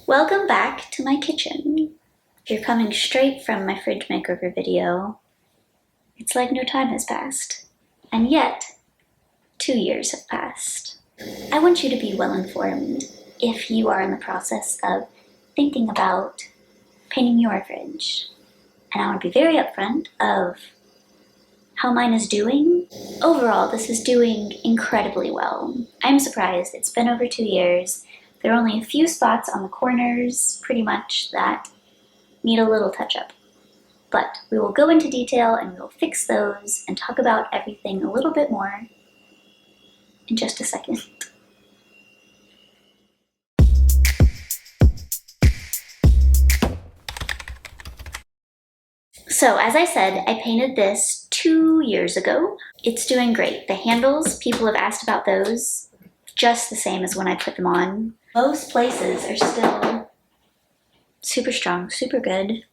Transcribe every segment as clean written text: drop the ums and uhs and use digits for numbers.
Welcome back to my kitchen. If you're coming straight from my fridge makeover video, it's like no time has passed. And yet, 2 years have passed. I want you to be well informed if you are in the process of thinking about painting your fridge. And I want to be very upfront of how mine is doing. Overall, this is doing incredibly well. I'm surprised. It's been over 2 years. There are only a few spots on the corners, pretty much, that need a little touch-up. But we will go into detail and we will fix those and talk about everything a little bit more in just a second. So as I said, I painted this 2 years ago. It's doing great. The handles, people have asked about those, just the same as when I put them on. Most places are still super strong, super good.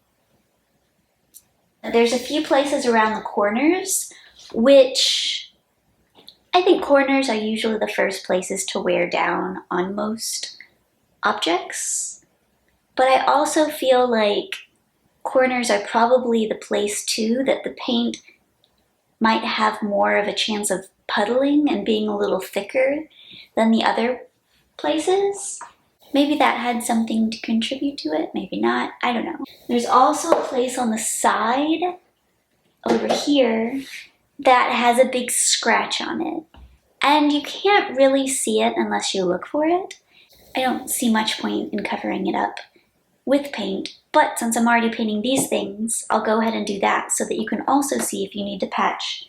There's a few places around the corners, which I think corners are usually the first places to wear down on most objects. But I also feel like corners are probably the place too that the paint might have more of a chance of puddling and being a little thicker than the other places. Maybe that had something to contribute to it, maybe not, I don't know. There's also a place on the side over here that has a big scratch on it. And you can't really see it unless you look for it. I don't see much point in covering it up with paint, but since I'm already painting these things, I'll go ahead and do that so that you can also see if you need to patch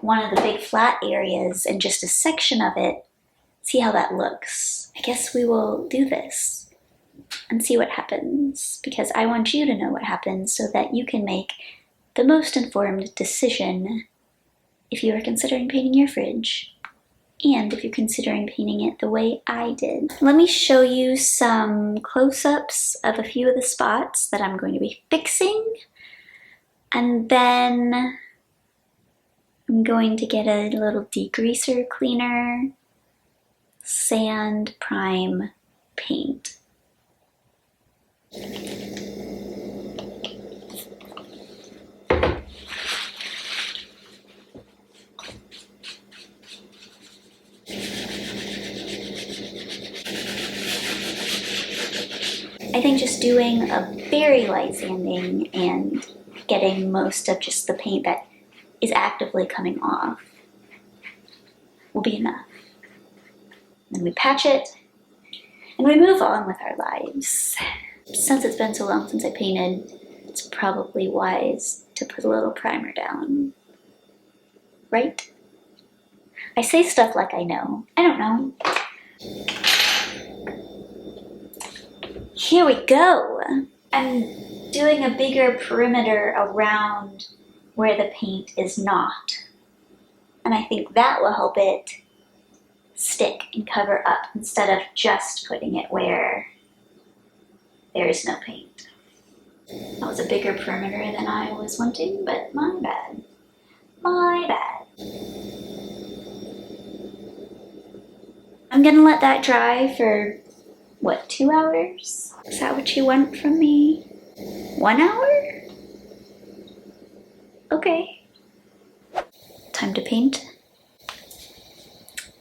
one of the big flat areas and just a section of it, see how that looks. I guess we will do this and see what happens, because I want you to know what happens so that you can make the most informed decision if you are considering painting your fridge and if you're considering painting it the way I did. Let me show you some close-ups of a few of the spots that I'm going to be fixing, and then I'm going to get a little degreaser cleaner, sand, prime, paint. I think just doing a very light sanding and getting most of just the paint that is actively coming off will be enough. Then we patch it and we move on with our lives. Since it's been so long since I painted, it's probably wise to put a little primer down, right? I say stuff like I know. I don't know. Here we go. I'm doing a bigger perimeter around where the paint is not. And I think that will help it stick and cover up instead of just putting it where there is no paint. That was a bigger perimeter than I was wanting, but my bad. My bad. I'm gonna let that dry for, what, 2 hours? Is that what you want from me? 1 hour? Okay. Time to paint.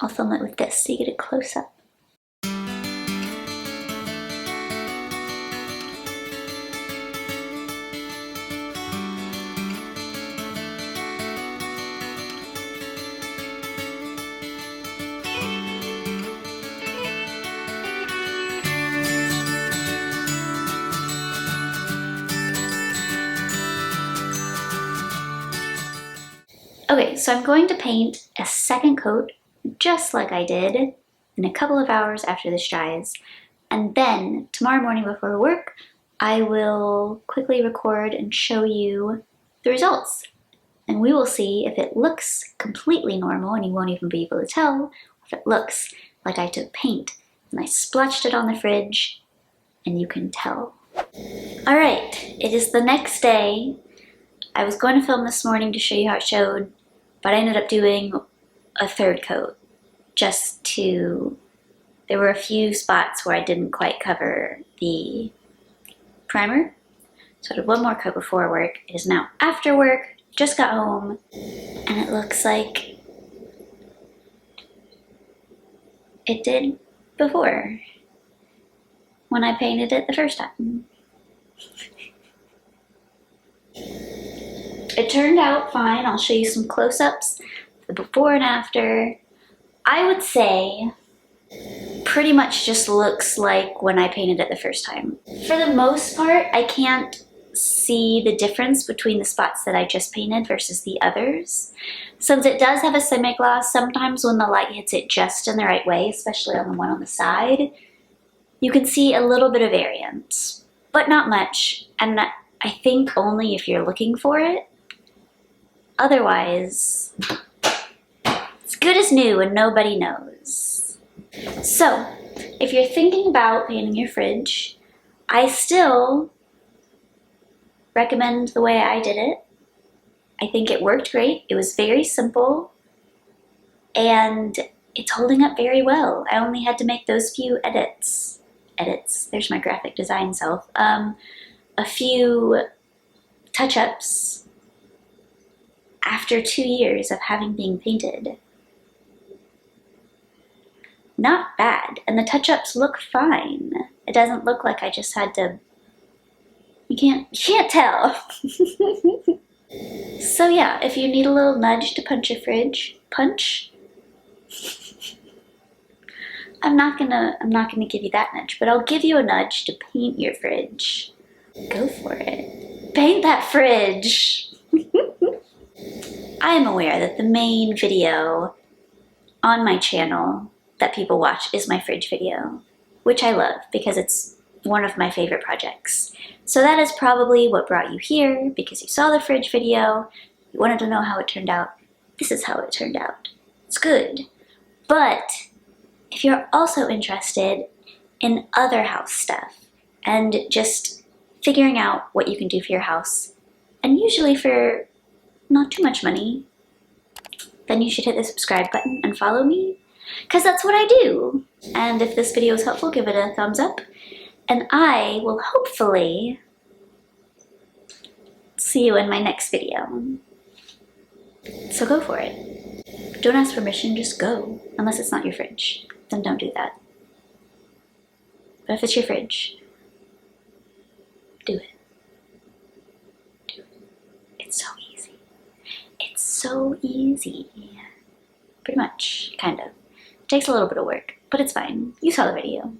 I'll film it with this so you get a close-up. Okay, so I'm going to paint a second coat just like I did in a couple of hours after this dries. And then tomorrow morning before work, I will quickly record and show you the results. And we will see if it looks completely normal and you won't even be able to tell, or if it looks like I took paint and I splotched it on the fridge and you can tell. All right, it is the next day. I was going to film this morning to show you how it showed, but I ended up doing a third coat just to There were a few spots where I didn't quite cover the primer. So I did one more coat before work. It is now after work, just got home, and it looks like it did before when I painted it the first time. It turned out fine. I'll show you some close-ups, the before and after. I would say pretty much just looks like when I painted it the first time. For the most part, I can't see the difference between the spots that I just painted versus the others. Since it does have a semi-gloss, sometimes when the light hits it just in the right way, especially on the one on the side, you can see a little bit of variance, but not much, and I think only if you're looking for it. Otherwise, it's good as new and nobody knows. So, if you're thinking about painting your fridge, I still recommend the way I did it. I think it worked great. It was very simple, and it's holding up very well. I only had to make those few edits. There's my graphic design self. A few touch-ups after 2 years of having been painted. Not bad, and the touch-ups look fine. It doesn't look like I just had to, you can't tell. So yeah, if you need a little nudge to punch your fridge, punch. I'm not gonna give you that nudge, but I'll give you a nudge to paint your fridge. Go for it. Paint that fridge. I am aware that the main video on my channel that people watch is my fridge video, which I love because it's one of my favorite projects. So that is probably what brought you here, because you saw the fridge video, you wanted to know how it turned out. This is how it turned out. It's good. But if you're also interested in other house stuff and just figuring out what you can do for your house, and usually for not too much money, then you should hit the subscribe button and follow me, because that's what I do. And if this video is helpful, give it a thumbs up, and I will hopefully see you in my next video. So go for it. Don't ask permission, just go. Unless it's not your fridge, then don't do that. But if it's your fridge, do it. Do it. It's so easy. It's so easy. Pretty much, kind of. It takes a little bit of work, but it's fine. You saw the video.